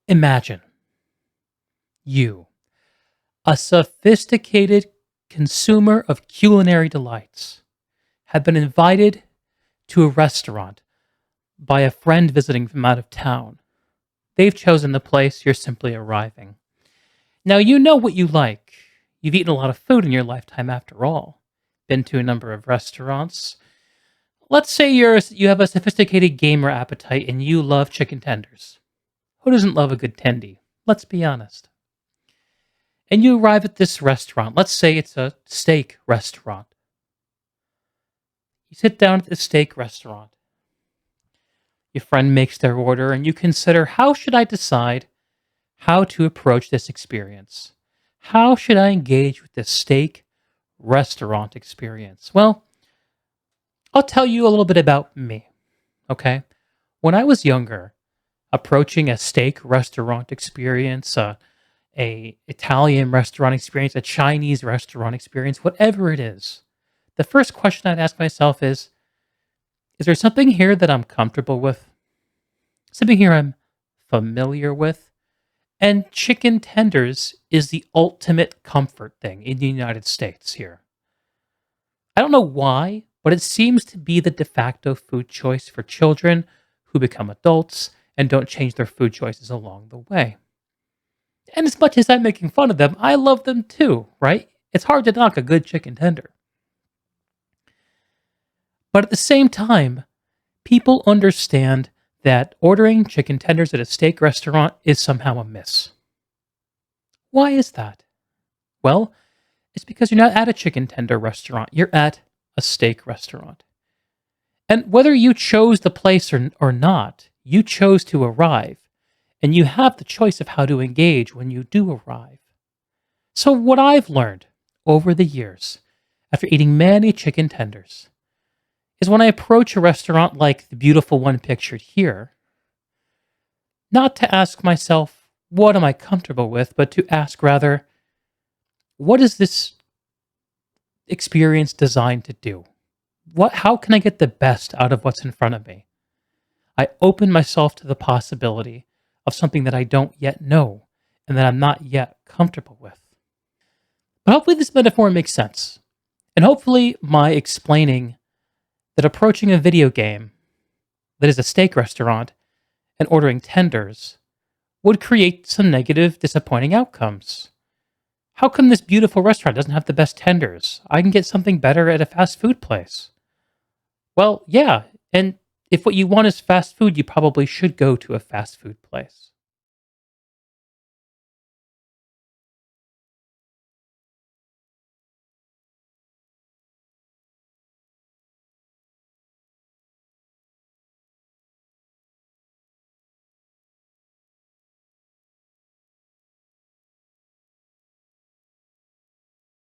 Imagine you, a sophisticated consumer of culinary delights, have been invited to a restaurant by a friend visiting from out of town. They've chosen the place, you're simply arriving. Now, you know what you like. You've eaten a lot of food in your lifetime after all. Been to a number of restaurants. Let's say you have a sophisticated gamer appetite and you love chicken tenders. Who doesn't love a good tendy? Let's be honest. And you arrive at this restaurant. Let's say it's a steak restaurant. You sit down at the steak restaurant. Your friend makes their order, and you consider, how should I decide how to approach this experience? How should I engage with this steak restaurant experience? Well, I'll tell you a little bit about me, okay? When I was younger, approaching a steak restaurant experience, a Italian restaurant experience, a Chinese restaurant experience, whatever it is, the first question I'd ask myself is there something here that I'm comfortable with? Something here I'm familiar with? And chicken tenders is the ultimate comfort thing in the United States here. I don't know why, but it seems to be the de facto food choice for children who become adults and don't change their food choices along the way. And as much as I'm making fun of them, I love them too, right? It's hard to knock a good chicken tender. But at the same time, people understand that ordering chicken tenders at a steak restaurant is somehow a miss. Why is that? Well, it's because you're not at a chicken tender restaurant, you're at a steak restaurant. And whether you chose the place or not, you chose to arrive, and you have the choice of how to engage when you do arrive. So, what I've learned over the years, after eating many chicken tenders, is when I approach a restaurant like the beautiful one pictured here, not to ask myself, what am I comfortable with, but to ask rather, what is this experience designed to do? How can I get the best out of what's in front of me? I open myself to the possibility of something that I don't yet know and that I'm not yet comfortable with. But hopefully this metaphor makes sense. And hopefully my explaining that approaching a video game that is a steak restaurant and ordering tenders would create some negative, disappointing outcomes. How come this beautiful restaurant doesn't have the best tenders? I can get something better at a fast food place. Well, yeah, and if what you want is fast food, you probably should go to a fast food place.